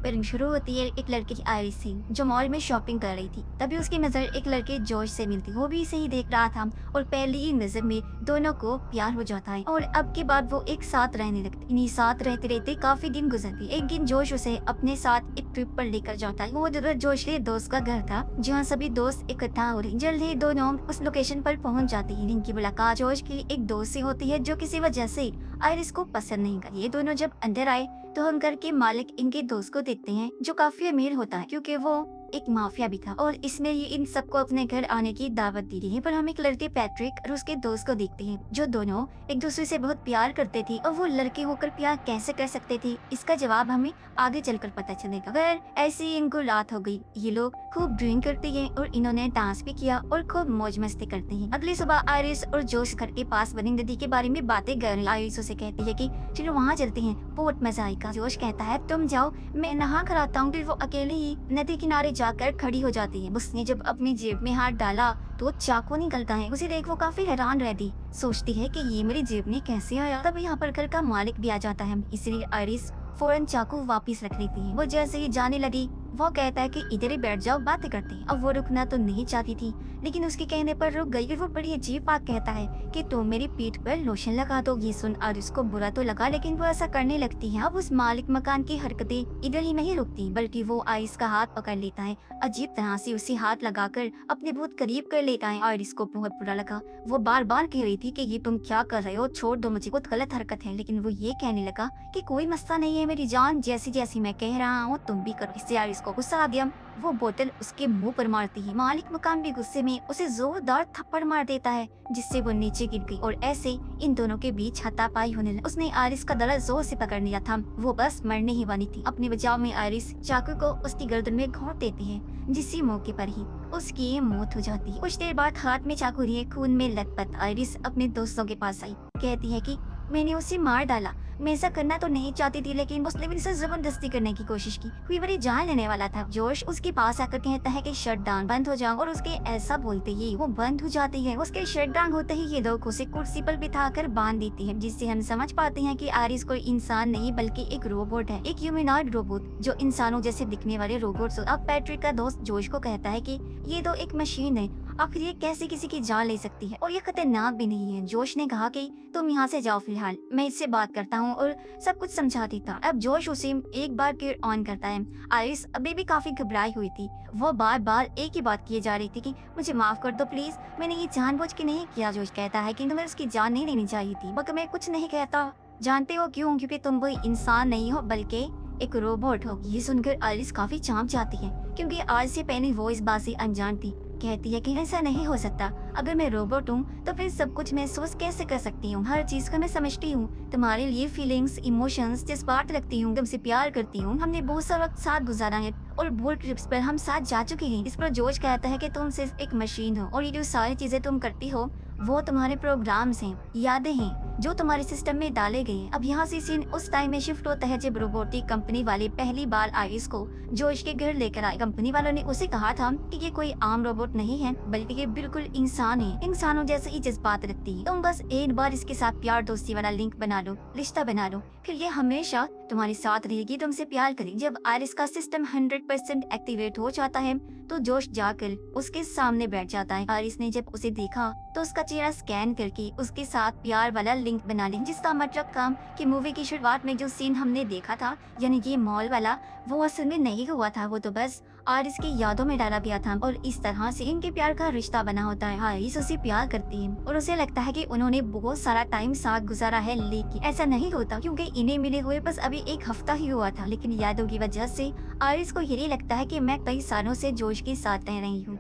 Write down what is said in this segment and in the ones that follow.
Film शुरू होती है एक लड़के की आइरिस से जो मॉल में शॉपिंग कर रही थी। तभी उसकी नजर एक लड़के जॉर्ज से मिलती। वो भी इसे ही देख रहा था और पहली ही नजर में दोनों को प्यार हो जाता है और अब के बाद वो एक साथ रहने लगते। इन्हीं साथ रहते रहते काफी दिन गुजरते। एक दिन जॉर्ज उसे अपने साथ एक ट्रिप पर लेकर जाता है। वो जरूर जॉर्ज के दोस्त का घर था जहाँ सभी दोस्त इकट्ठा हो रहे। जल्द ही दोनों उस लोकेशन पर पहुंच जाते हैं। इनकी मुलाकात जॉर्ज की एक दोस्त से होती है जो किसी वजह से आइरिस को पसंद नहीं करती। ये दोनों जब अंदर आए तो हम घर के मालिक इनके दोस्त को देखते हैं जो काफी अमीर होता है क्योंकि वो एक माफिया भी था और इसने ये इन सबको अपने घर आने की दावत दी थी। पर हम एक लड़के पैट्रिक और उसके दोस्त को देखते हैं जो दोनों एक दूसरे से बहुत प्यार करते थे और वो लड़के होकर प्यार कैसे कर सकते थे इसका जवाब हमें आगे चलकर पता चलेगा। अगर ऐसे ही इनको रात हो गई। ये लोग खूब ड्रिंक करते हैं और इन्होंने डांस भी किया और खूब मौज मस्ती करते हैं। अगली सुबह आइरिस और जोश घर के पास बनी नदी के बारे में बातें कर रही। आइरिस उसे कहती है कि चलो वहाँ चलते हैं, बहुत मजा आएगा। जोश कहता है तुम जाओ, मैं नहा कर आता हूँ। फिर वो अकेले ही नदी किनारे जाकर खड़ी हो जाती है। उसने जब अपनी जेब में हाथ डाला तो चाकू निकलता है। उसे देख वो काफी हैरान रहती, सोचती है कि ये मेरी जेब में कैसे आया। तब यहाँ पर घर का मालिक भी आ जाता है, इसलिए आइरिस फौरन चाकू वापस रख लेती है। वो जैसे ही जाने लगी वो कहता है कि इधर ही बैठ जाओ, बातें करते हैं। अब वो रुकना तो नहीं चाहती थी लेकिन उसके कहने पर रुक गई। वो बड़ी अजीब बात कहता है कि तुम मेरी पीठ पर लोशन लगा दो। ये सुन आइरिस को बुरा तो लगा लेकिन वो ऐसा करने लगती है। अब उस मालिक मकान की हरकतें इधर ही नहीं रुकती बल्कि वो आइरिस का हाथ पकड़ लेता है, अजीब तरह से उसे हाथ लगाकर अपने बहुत करीब कर लेता है। आइरिस को बहुत बुरा लगा। वो बार बार कह रही थी कि ये तुम क्या कर रहे हो, छोड़ दो मुझे, बहुत गलत हरकत है। लेकिन वो ये कहने लगा कि कोई मसला नहीं है मेरी जान, जैसी जैसी मैं कह रहा हूँ तुम भी करो। इससे आइरिस को गुस्सा आ गया। वो बोतल उसके मुंह पर मारती है। मालिक मकान भी गुस्से में उसे जोरदार थप्पड़ मार देता है जिससे वो नीचे गिर गई और ऐसे इन दोनों के बीच हाथापाई होने लगी। उसने आइरिस का गला जोर से पकड़ लिया था, वो बस मरने ही वाली थी। अपने बचाव में आइरिस चाकू को उसकी गर्दन में घोंट देती है जिससे मौके पर ही उसकी मौत हो जाती है। कुछ देर बाद हाथ में चाकू लिए खून में लथपथ आइरिस अपने दोस्तों के पास आई। कहती है कि मैंने उसे मार डाला, मैं ऐसा करना तो नहीं चाहती थी लेकिन उसने मेरे साथ जबरदस्ती करने की कोशिश की। कोई बड़ी जान लेने वाला था। जोश उसके पास आकर कहता है कि शट डाउन बंद हो जाओ और उसके ऐसा बोलते ही वो बंद हो जाती है। उसके शट डाउन होते ही ये लोग उसे कुर्सी पर बिठाकर बांध देती है जिससे हम समझ पाते हैं कि आरिस कोई इंसान नहीं बल्कि एक रोबोट है, एक ह्यूमनॉइड रोबोट जो इंसानों जैसे दिखने वाले रोबोट। अब पैट्रिक का दोस्त जोश को कहता है कि ये तो एक मशीन है, आखिर ये कैसे किसी की जान ले सकती है और ये खतरनाक भी नहीं है। जोश ने कहा कि तुम यहाँ से जाओ, फिलहाल मैं इससे बात करता हूँ और सब कुछ समझा देता। अब जोश उसे एक बार फिर ऑन करता है। आइरिस अभी भी काफी घबराई हुई थी। वो बार बार एक ही बात किए जा रही थी कि मुझे माफ कर दो प्लीज, मैंने ये जानबूझ के नहीं किया। जोश कहता है कि तुम्हें उसकी जान नहीं लेनी चाहिए थी। मगर मैं कुछ नहीं कहता, जानते हो क्यों? क्योंकि तुम कोई इंसान नहीं हो बल्कि एक रोबोट हो। ये सुनकर आइरिस काफी चाँप जाती है क्योंकि आज से पहले वो इस बात से अनजान थी। कहती है कि ऐसा नहीं हो सकता, अगर मैं रोबोट हूँ तो फिर सब कुछ महसूस कैसे कर सकती हूँ, हर चीज को मैं समझती हूँ। तुम्हारे लिए फीलिंग्स, इमोशंस, जज्बात रखती हूँ, तुमसे प्यार करती हूँ। हमने बहुत सारा वक्त साथ गुजारा है और बोर्ड ट्रिप्स पर हम साथ जा चुके हैं। इस पर जॉर्ज कहता है कि तुम सिर्फ एक मशीन हो और ये जो सारी चीजें तुम करती हो वो तुम्हारे प्रोग्राम्स हैं, यादें हैं जो तुम्हारे सिस्टम में डाले गए हैं। अब यहाँ से सीन उस टाइम में शिफ्ट होता है जब रोबोटिक कंपनी वाले पहली बार आइरिस को जॉर्ज के घर लेकर आए। कंपनी वालों ने उसे कहा था कि ये कोई आम रोबोट नहीं है बल्कि ये बिल्कुल इंसान है, इंसानों जैसे ही जज्बात रखती है। तुम बस एक बार इसके साथ प्यार दोस्ती वाला लिंक बना लो, रिश्ता बना लो, फिर ये हमेशा तुम्हारे साथ रहेगी, तुमसे प्यार करेगी। जब आइरिस का सिस्टम 100% एक्टिवेट हो जाता है तो जोश जाकर उसके सामने बैठ जाता है। आइरिस ने जब उसे देखा तो उसका चेहरा स्कैन करके उसके साथ प्यार वाला लिंक बना लिया, जिसका मतलब काम कि मूवी की शुरुआत में जो सीन हमने देखा था यानी ये मॉल वाला, वो असल में नहीं हुआ था, वो तो बस आइरिस की यादों में डाला गया था। और इस तरह से इनके प्यार का रिश्ता बना होता है। आइरिस उसे प्यार करती है और उसे लगता है कि उन्होंने बहुत सारा टाइम साथ गुजारा है, लेकिन ऐसा नहीं होता क्योंकि इन्हें मिले हुए बस अभी एक हफ्ता ही हुआ था। लेकिन यादों की वजह से आइरिस को यही लगता है कि मैं कई सालों से जोश के साथ रह रही हूँ।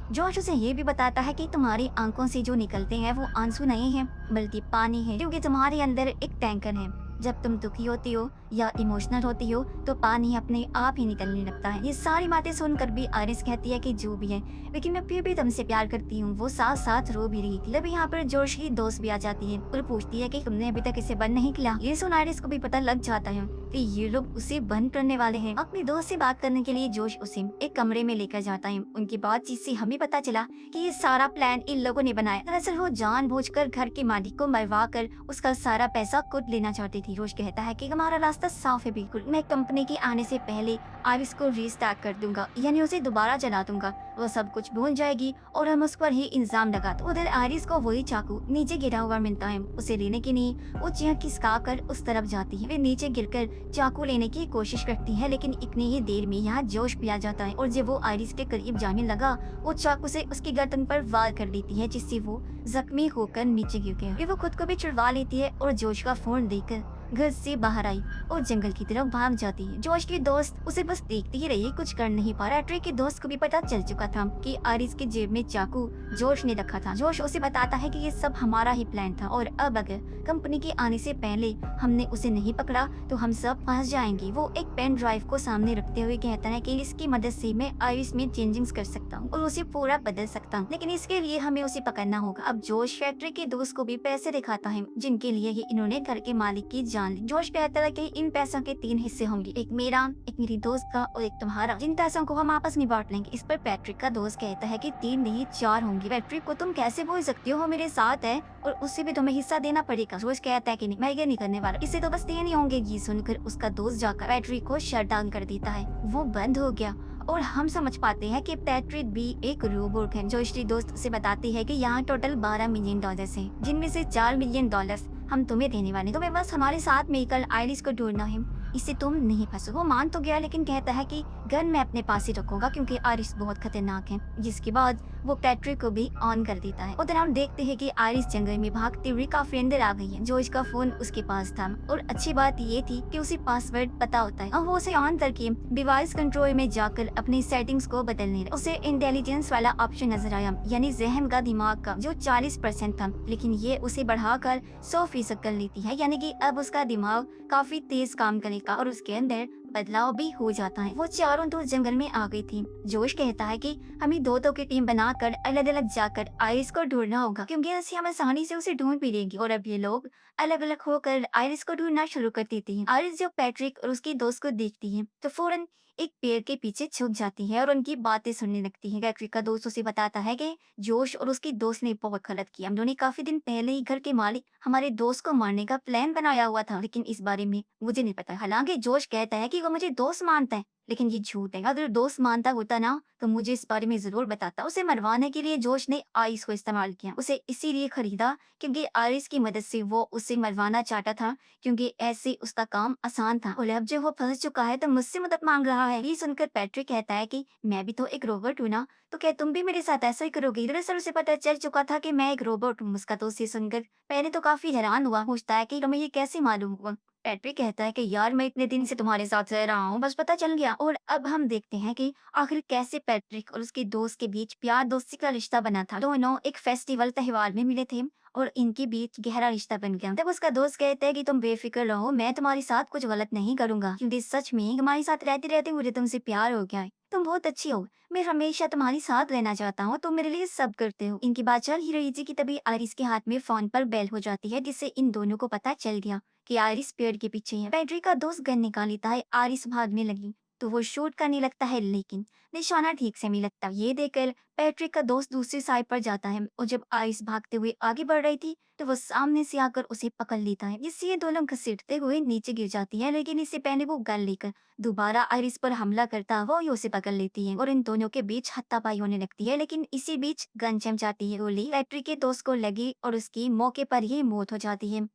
जॉर्ज उसे ये भी बताता है कि तुम्हारी आंखों से जो निकलते हैं वो आंसू नहीं हैं बल्कि पानी है, क्योंकि तुम्हारे अंदर एक टैंकर है। जब तुम दुखी होती हो या इमोशनल होती हो तो पानी अपने आप ही निकलने लगता है। ये सारी बातें सुनकर भी आइरिस कहती है कि जो भी है लेकिन मैं फिर भी तुमसे प्यार करती हूँ। वो साथ साथ रो भी रही थी। तभी यहाँ पर जॉर्ज की दोस्त भी आ जाती है और पूछती है कि तुमने अभी तक इसे बंद नहीं किया। ये सुन आइरिस को भी पता लग जाता है कि ये लोग उसे बंद करने वाले हैं। अपनी दोस्त से बात करने के लिए जॉर्ज उसे एक कमरे में लेकर जाता है। उनकी बातचीत से हमें पता चला कि ये सारा प्लान इन लोगों ने बनाया। दरअसल वो जानबूझकर घर के मालिक को मरवा कर उसका सारा पैसा खुद लेना चाहती थी। जोश कहता है कि हमारा रास्ता साफ है, बिल्कुल मैं कंपनी के आने से पहले आइरिस को रीस्टार्ट कर दूंगा, यानी उसे दोबारा चला दूंगा। वो सब कुछ भूल जाएगी और हम उस पर ही इल्जाम लगा दो। उधर आइरिस को वही चाकू नीचे गिरा हुआ मिलता है। उसे लेने के लिए वो चीख खिसका कर उस तरफ जाती है। वे नीचे गिरकर चाकू लेने की कोशिश करती है, लेकिन इतनी ही देर में यहाँ जोश भी आ जाता है और जब वो आइरिस के करीब जाने लगा, वो चाकू से उसकी गर्दन पर वार कर देती है, जिससे वो जख्मी होकर नीचे गिर गया। फिर वो खुद को भी छुड़वा लेती है और जोश का फोन देकर घर से बाहर आई और जंगल की तरफ भाग जाती है। जोश की दोस्त उसे बस देखती ही रही, कुछ कर नहीं पा रहा। पैट्रिक की दोस्त को भी पता चल चुका था कि आरिस की जेब में चाकू जोश ने रखा था। जोश उसे बताता है कि ये सब हमारा ही प्लान था और अब अगर कंपनी के आने से पहले हमने उसे नहीं पकड़ा तो हम सब फंस जाएंगे। वो एक पेन ड्राइव को सामने रखते हुए कहता है कि इसकी मदद से मैं आइरिस में चेंजिंग्स कर सकता हूँ और उसे पूरा बदल सकता हूँ, लेकिन इसके लिए हमें उसे पकड़ना होगा। अब जोश पैट्रिक के दोस्त को भी पैसे दिखाता है जिनके लिए ही इन्होंने घर के मालिक की जान ली। जोश कहता है कि इन पैसों के 3 हिस्से होंगे, एक मेरा, एक मेरी दोस्त का और एक तुम्हारा। जिन पैसों को हम आपस में बांट लेंगे। इस पर पैट्रिक का दोस्त कहता है कि 3 नहीं 4 होंगे। पैट्रिक को तुम कैसे बोल सकती हो, मेरे साथ है और उससे भी तुम्हें हिस्सा देना पड़ेगा। जोश कहता है कि नहीं, मैं ये नहीं करने वाला, इससे तो बस 3 ही होंगे। ये सुनकर उसका दोस्त जाकर पैट्रिक को शट डाउन कर देता है। वो बंद हो गया और हम समझ पाते हैं कि पैट्रिक भी एक रोबोट है। जोश की दोस्त उसे बताती है कि यहाँ टोटल $12 मिलियन हैं, जिनमें से $4 मिलियन हम तुम्हें देने वाले। तुम्हें बस हमारे साथ मिलकर आइरिस को ढूंढना है, इससे तुम नहीं फंसो। वो मान तो गया, लेकिन कहता है कि गन मैं अपने पास ही रखूंगा क्योंकि आइरिस बहुत खतरनाक है। जिसके बाद वो पैट्रिक को भी ऑन कर देता है। उधर हम देखते हैं कि आइरिस जंगल में भागते हुए काफी अंदर आ गई है। जोश का फोन उसके पास था और अच्छी बात ये थी कि उसे पासवर्ड पता होता है और वो उसे ऑन करके डिवाइस कंट्रोल में जाकर अपनी सेटिंग्स को बदलने लगा। उसे इंटेलिजेंस वाला ऑप्शन नजर आया, यानी जहन का दिमाग का, जो 40% था, लेकिन ये उसे बढ़ाकर 100% कर लेती है, यानी कि अब उसका दिमाग काफी तेज काम करेगा और उसके अंदर बदलाव भी हो जाता है। वो चारों दोस्त जंगल में आ गई थी। जोश कहता है कि हमें दो की टीम बनाकर अलग अलग जाकर आइरिस को ढूंढना होगा, क्योंकि ऐसे हम आसानी से उसे ढूंढ भी लेंगे। और अब ये लोग अलग अलग होकर आइरिस को ढूंढना शुरू कर देती है। आइरिस जब पैट्रिक और उसकी दोस्त को देखती है तो फौरन एक पेड़ के पीछे छुप जाती है और उनकी बातें सुनने लगती है। पैट्रिक का दोस्त उसे बताता है कि जोश और उसकी दोस्त ने बहुत गलत किया। हम दोनों ने काफी दिन पहले ही घर के मालिक हमारे दोस्त को मारने का प्लान बनाया हुआ था, लेकिन इस बारे में मुझे नहीं पता। हालांकि जोश कहता है कि वो मुझे दोस्त मानता है, लेकिन ये झूठ है। अगर दोस्त मानता होता ना तो मुझे इस बारे में जरूर बताता। उसे मरवाने के लिए जोश ने आइस को इस्तेमाल किया। उसे इसीलिए खरीदा क्योंकि आइस की मदद से वो उसे मरवाना चाहता था, क्योंकि ऐसे उसका काम आसान था। और अब जब वो फंस चुका है तो मुझसे मदद मांग रहा है। ये सुनकर पैट्रिक कहता है कि मैं भी तो एक रोबोट हूँ ना, तो क्या तुम भी मेरे साथ ऐसा ही करोगे? दरअसल उसे पता चल चुका था कि मैं एक रोबोट हूँ। उसका दोस्त ये सुनकर पहले तो काफी हैरान हुआ, पूछता है कि तुम्हें ये कैसे मालूम हुआ? पैट्रिक कहता है कि यार मैं इतने दिन से तुम्हारे साथ रह रहा हूँ, बस पता चल गया। और अब हम देखते हैं कि आखिर कैसे पैट्रिक और उसके दोस्त के बीच प्यार दोस्ती का रिश्ता बना था। दोनों एक फेस्टिवल त्योहार में मिले थे और इनके बीच गहरा रिश्ता बन गया। तब उसका दोस्त कहता है कि तुम बेफिक्र रहो, मैं तुम्हारे साथ कुछ गलत नहीं करूंगा, क्योंकि सच में हमारे साथ रहते रहते मुझे तुमसे प्यार हो गया है। तुम बहुत अच्छी हो, मैं हमेशा तुम्हारे साथ रहना चाहता हूँ, तुम मेरे लिए सब करते हो। इनकी बात चल ही रही थी कि तभी आरिस के हाथ में फोन पर बेल हो जाती है, जिससे इन दोनों को पता चल गया कि आरिस पेड़ के पीछे है। पैट्रिक का दोस्त गन निकाल लेता है। आरिस भागने लगी तो वो शूट करने लगता है, लेकिन निशाना ठीक से नहीं लगता। ये देखकर पैट्रिक का दोस्त दूसरी साइड पर जाता है और जब आइस भागते हुए आगे बढ़ रही थी तो वो सामने से आकर उसे पकड़ लेता है, जिससे ये दोनों घसीटते हुए नीचे गिर जाती है। लेकिन इससे पहले वो गन लेकर दोबारा आइरिस पर हमला करता वो ही उसे पकड़ लेती है और इन दोनों के बीच हाथापाई होने लगती है। लेकिन इसी बीच गन चम जाती है। गोली पैट्रिक के दोस्त को लगी और उसकी मौके पर ही मौत हो जाती है।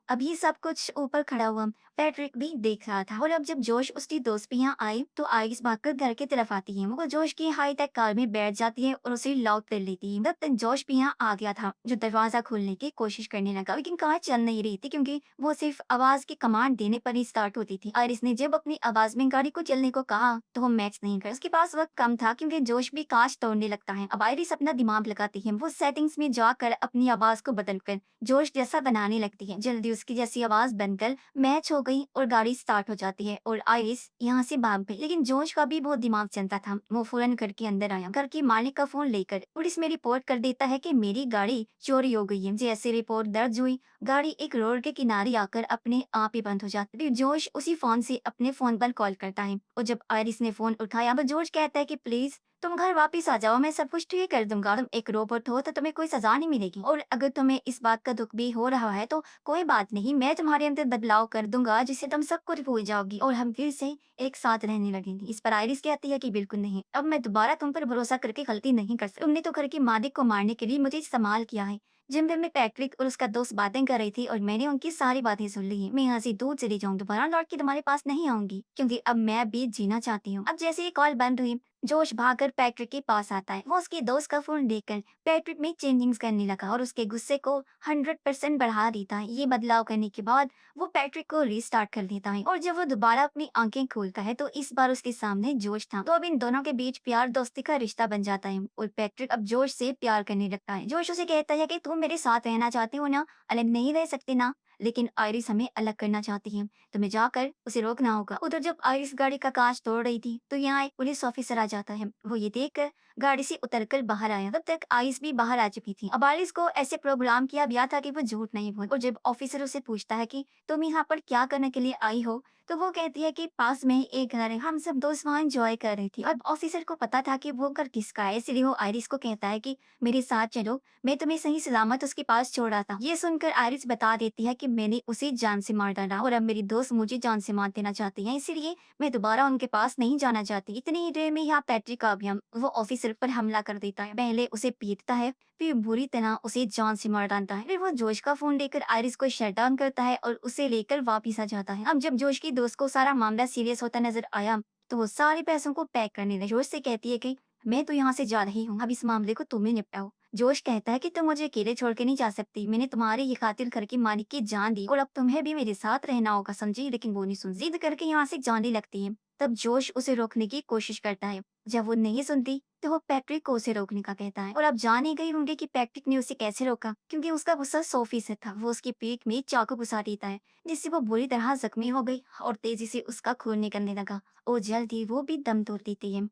अभी सब कुछ ऊपर खड़ा हुआ पैट्रिक भी देख रहा था और अब जब जोश उसकी दोस्त भी यहाँ आई तो आइस भागकर घर की तरफ आती है। वो जोश की हाई टेक कार में बैठ जाती है और उसे लॉक कर लेती है। तब तक जोश भी यहाँ आ गया था, जो दरवाजा खोलने की कोशिश करने लगा, लेकिन कार चल नहीं रही थी क्योंकि वो सिर्फ आवाज की कमांड देने पर ही स्टार्ट होती थी। आइरिस ने जब अपनी आवाज में गाड़ी को चलने को कहा तो वो मैच नहीं कर, उसके पास वक्त कम था क्योंकि जोश भी कांच तोड़ने लगता है। अब आइरिस अपना दिमाग लगाती है, वो सेटिंग्स में जाकर अपनी आवाज को बदलकर जोश जैसा बनाने लगती है। जल्दी उसकी जैसी आवाज बनकर मैच हो गई और गाड़ी स्टार्ट हो जाती है और आइरिस यहाँ से भाग गई। लेकिन जोश का भी बहुत दिमाग चलता था। वो फौरन घर के अंदर आया, घर के मालिक का फोन लेकर पुलिस में रिपोर्ट कर देता है कि मेरी गाड़ी चोरी हो गई है। जैसे रिपोर्ट दर्ज हुई, गाड़ी एक रोड के किनारे आकर अपने आप ही बंद हो जाती है। जोश उसी फोन से अपने फोन पर कॉल करता है और जब आइरिस ने फोन उठाया तो जोश कहता है कि प्लीज तुम घर वापिस आ जाओ, मैं सब कुछ ठीक कर दूंगा। तुम एक रोबोट हो तो तुम्हें कोई सजा नहीं मिलेगी, और अगर तुम्हें इस बात का दुख भी हो रहा है तो कोई बात नहीं, मैं तुम्हारे अंदर बदलाव कर दूंगा जिससे तुम सब कुछ भूल जाओगी और हम फिर से एक साथ रहने लगेंगे। इस पर आयरिस कहती है कि बिल्कुल नहीं, अब मैं दोबारा तुम पर भरोसा करके गलती नहीं कर सकती। तुमने तो घर के मालिक को मारने के लिए मुझे इस्तेमाल किया है। जिम में पैट्रिक और उसका दोस्त बातें कर रही थी और मैंने उनकी सारी बातें सुन ली हैं। मैं यहाँ से दूर चली जाऊँ, दोबारा लौट के तुम्हारे पास नहीं आऊंगी, क्योंकि अब मैं भी जीना चाहती हूँ। अब जैसे ही कॉल बंद हुई, जोश भागकर पैट्रिक के पास आता है। वो उसके दोस्त का फोन देखकर पैट्रिक में चेंजिंग्स करने लगा और उसके गुस्से को 100% बढ़ा देता है। ये बदलाव करने के बाद वो पैट्रिक को रीस्टार्ट कर देता है, और जब वो दोबारा अपनी आंखें खोलता है तो इस बार उसके सामने जोश था। तो अब इन दोनों के बीच प्यार दोस्ती का रिश्ता बन जाता है और पैट्रिक अब जोश से प्यार करने लगता है। जोश उसे कहता है कि तुम मेरे साथ रहना चाहते हो ना, अलग नहीं रह सकते ना। लेकिन आयरिस हमें अलग करना चाहती है, तुम्हें जाकर उसे रोकना होगा। उधर जब आयरिस गाड़ी का कांच तोड़ रही थी तो यहाँ एक पुलिस ऑफिसर आ जाता है। वो ये देखकर गाड़ी से उतरकर बाहर आया। तब तक आयरिस भी बाहर आ चुकी थी। अब आयरिस को ऐसे प्रोग्राम किया गया था कि वो झूठ नहीं बोले, और जब ऑफिसर उसे पूछता है कि तुम यहाँ पर क्या करने के लिए आई हो, तो वो कहती है कि पास में ही एक घर है, हम सब दोस्त वहाँ एंजॉय कर रही थी। अब ऑफिसर को पता था कि वो घर किसका है, इसलिए वो आयरिस को कहता है कि मेरे साथ चलो, मैं तुम्हें सही सलामत उसके पास छोड़ रहा था। ये सुनकर आयरिस बता देती है कि मैंने उसे जान से मार डाला और अब मेरी दोस्त मुझे जान से मार देना चाहती है, इसलिए मैं दोबारा उनके पास नहीं जाना चाहती। इतनी ही देर में यहाँ पैट्रिक आ गया। वो ऑफिसर पर हमला कर देता है, पहले उसे पीटता है, फिर बुरी तरह उसे जान से मार डालता है। फिर वो जोश का फोन लेकर आयरिस को शट डाउन करता है और उसे लेकर वापिस आ जाता है। अब जब जोश की दोस्त को सारा मामला सीरियस होता नजर आया तो वो सारे पैसों को पैक करने लगी। जोश से कहती है कि मैं तो यहाँ से जा रही हूँ, अब इस मामले को तुम ही निपटाओ। जोश कहता है कि तुम मुझे अकेले छोड़ के नहीं जा सकती, मैंने तुम्हारे ये खातिर घर के मालिक की जान दी और अब तुम्हें भी मेरे साथ रहना होगा, समझी। लेकिन वो नहीं सुन, जिद करके यहाँ से जाने लगती है। तब जोश उसे रोकने की कोशिश करता है। जब वो नहीं सुनती तो वो पैट्रिक को उसे रोकने का कहता है, और अब जान ही गई होंगे कि पैट्रिक ने उसे कैसे रोका, क्योंकि उसका गुस्सा सोफी से था। वो उसकी पीठ में चाकू घुसा देता है, जिससे वो बुरी तरह जख्मी हो गई और तेजी से उसका खून निकलने लगा और जल्द ही वो भी दम तोड़ देती है।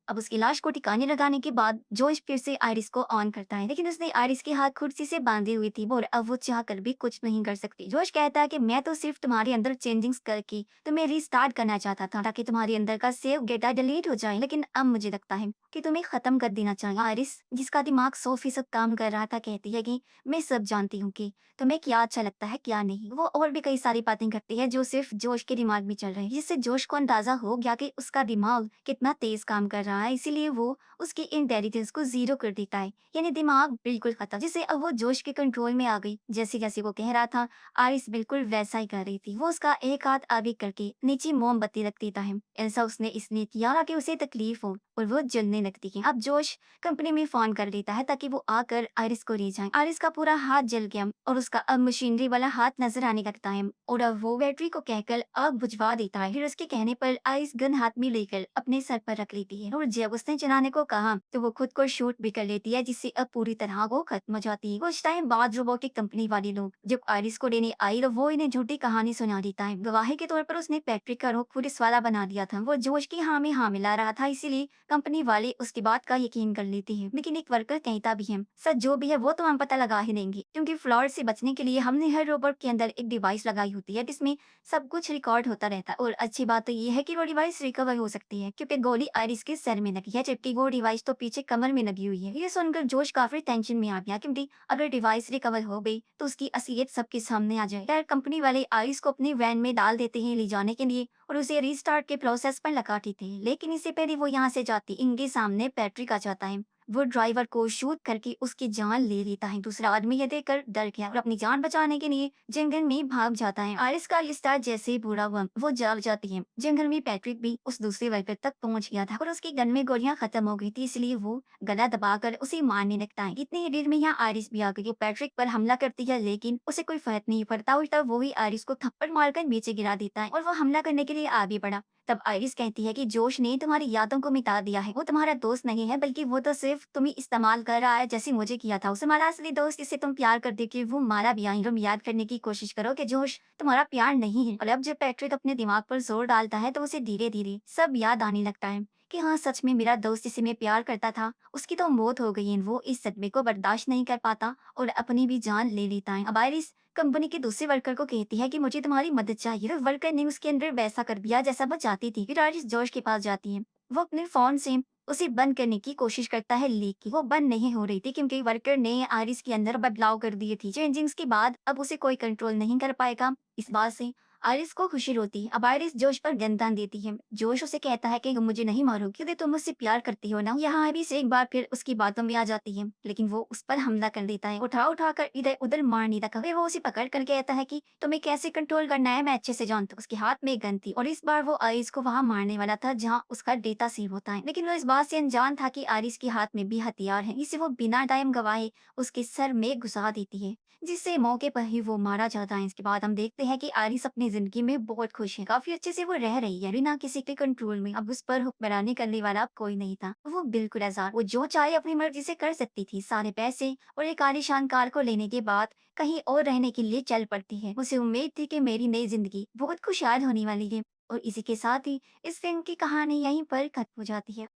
अब उसकी लाश को ठिकाने लगाने के बाद जोश फिर से आयरिस को ऑन करता है, लेकिन उसने आयरिस के हाथ कुर्सी से बांधे हुए थी और अब वो चाह कर भी कुछ नहीं कर सकती। जोश कहता है कि मैं तो सिर्फ तुम्हारे अंदर चेंजिंग्स करके तुम्हें रीस्टार्ट करना चाहता था, ताकि तुम्हारे अंदर का सेव डेटा डिलीट हो जाए, लेकिन अब मुझे लगता है कि तुम्हें खत्म कर देना चाहिए। आयरिस, जिसका दिमाग 100% काम कर रहा था, कहती है कि मैं सब जानती हूँ कि तुम्हें क्या अच्छा लगता है क्या नहीं। वो और भी कई सारी बातें करती है जो सिर्फ जोश के दिमाग में चल रही है, जिससे जोश को अंदाजा हो गया कि उसका दिमाग कितना तेज काम कर रहा है, इसीलिए वो उसकी इंटेलिजेंस को जीरो कर देता है, यानी दिमाग बिल्कुल खत्म। जिससे अब वो जोश के कंट्रोल में आ गई। जैसे जैसे वो कह रहा था, आरिस बिल्कुल वैसा ही कर रही थी। वो उसका एक हाथ आगे करके नीचे मोमबत्ती रख देता है। ऐसा उसने इसलिए किया ताकि उसे तकलीफ हो और वो जलने लगती है। अब जोश कंपनी में फोन कर देता है ताकि वो आकर आरिस को ले जाए। आरिस का पूरा हाथ जल गया और उसका अब मशीनरी वाला हाथ नजर आने लगता है, और अब वो बैटरी को कहकर आग बुझवा देता है। फिर उसके कहने पर आइस गन हाथ में लेकर अपने सर पर रख लेती है, और जब उसने चलाने को कहा तो वो खुद को शूट भी कर लेती है, जिससे अब पूरी तरह वो खत्म हो जाती है। कुछ टाइम बाद रोबोटिक कंपनी वाले लोग जब आइरिस को लेने आई तो वो इन्हें झूठी कहानी सुना देता है। गवाही के तौर पर उसने पैट्रिक का रुख पुलिस वाला बना दिया था। वो जोश की हाँ में हाँ मिला रहा था, इसीलिए कंपनी वाले उसकी बात का यकीन कर लेते हैं। लेकिन एक वर्कर कहता भी है, सच जो भी है वो तो हम पता लगा ही देंगे, क्योंकि फ्लॉड से बचने के लिए हमने हर रोबोट के अंदर एक डिवाइस लगाई होती है जिसमें सब कुछ रिकॉर्ड होता रहता है। और अच्छी बात तो ये है कि वो डिवाइस रिकवर हो सकती है, क्योंकि गोली आइरिस के सर में लगी है, जबकि वो डिवाइस तो पीछे कमर में लगी हुई है। ये सुनकर जोश काफी टेंशन में आ गया, क्योंकि अगर डिवाइस रिकवर हो गई तो उसकी असलियत सबके सामने आ जाए। खैर, कंपनी वाले आइरिस को अपनी वैन में डाल देते हैं ले जाने के लिए और उसे रीस्टार्ट के प्रोसेस पर लगा देते हैं। लेकिन इससे पहले वो यहाँ से जाती, इनके सामने पैट्रिक आ जाता है। वो ड्राइवर को शूट करके उसकी जान ले लेता है। दूसरा आदमी ये देखकर डर गया और अपनी जान बचाने के लिए जंगल में भाग जाता है। आरिस का ये स्टार जैसे ही पूरा हुआ वो जग जाती है। जंगल में पैट्रिक भी उस दूसरे वर्कर तक पहुंच गया था और उसकी गन में गोलियां खत्म हो गई थी, इसलिए वो गला दबाकर उसे मारने लगता है। इतनी ही देर में यहाँ आरिस भी आ गई। वो पैट्रिक पर हमला करती है, लेकिन उसे कोई फर्क नहीं पड़ता। उल्टा वो ही आरिस को थप्पड़ मारकर नीचे गिरा देता है और वो हमला करने के लिए आगे बढ़ा। तब आइरिस कहती है कि जोश ने तुम्हारी यादों को मिटा दिया है, वो तुम्हारा दोस्त नहीं है, बल्कि वो तो सिर्फ तुम्हें इस्तेमाल कर रहा है, जैसे मुझे किया था। उसे हमारा असली दोस्त जिससे तुम प्यार करते कि वो मारा भी आई। तुम याद करने की कोशिश करो कि जोश तुम्हारा प्यार नहीं है। और अब जब पैट्रिक अपने दिमाग पर जोर डालता है तो उसे धीरे धीरे सब याद आने लगता है कि हाँ, सच में मेरा दोस्त जिसे मैं प्यार करता था उसकी तो मौत हो गई है। वो इस सदमे को बर्दाश्त नहीं कर पाता और अपनी भी जान ले लेता है। अब आइरिस कंपनी के दूसरे वर्कर को कहती है कि मुझे तुम्हारी मदद चाहिए। तो वर्कर ने उसके अंदर वैसा कर दिया जैसा वो चाहती थी। फिर आइरिस जोश के पास जाती है वो अपने फ़ोन से उसे बंद करने की कोशिश करता है, लेकिन वो बंद नहीं हो रही थी क्योंकि वर्कर ने आरिस के अंदर बदलाव कर दिए थी। चेंजिंग्स के बाद अब उसे कोई कंट्रोल नहीं कर पाएगा। इस बात से आरिस को खुशी होती है। अब आरिस जोश पर गर्दन देती है। जोश उसे कहता है कि तुम मुझे नहीं मारोगी क्योंकि तुम मुझसे प्यार करती हो ना। यहाँ आरिस एक बार फिर उसकी बातों में आ जाती है, लेकिन वो उस पर हमला कर देता है, उठा कर इधर उधर मारने लगा। फिर वो उसे पकड़ कर कहता है कि तुम्हें कैसे कंट्रोल करना है मैं अच्छे से जानता हूँ। उसके हाथ में एक गन थी और इस बार वो आरिस को वहां मारने वाला था जहाँ उसका डेटा सेव होता है, लेकिन वो इस बात से अनजान था कि आरिस के हाथ में भी हथियार है। इसे वो बिना टाइम गवाए उसके सर में घुसा देती है, जिससे मौके पर ही वो मारा जाता है। इसके बाद हम देखते हैं कि आरिस अपनी जिंदगी में बहुत खुश है, काफी अच्छे से वो रह रही है बिना किसी के कंट्रोल में। अब उस पर हुक्मरानी करने वाला अब कोई नहीं था, वो बिल्कुल आजाद, वो जो चाहे अपनी मर्जी से कर सकती थी। सारे पैसे और एक आलीशान कार को लेने के बाद कहीं और रहने के लिए चल पड़ती है। उसे उम्मीद थी कि मेरी नई जिंदगी बहुत खुशहाल होने वाली है। और इसी के साथ ही इस फिल्म की कहानी यहीं पर खत्म हो जाती है।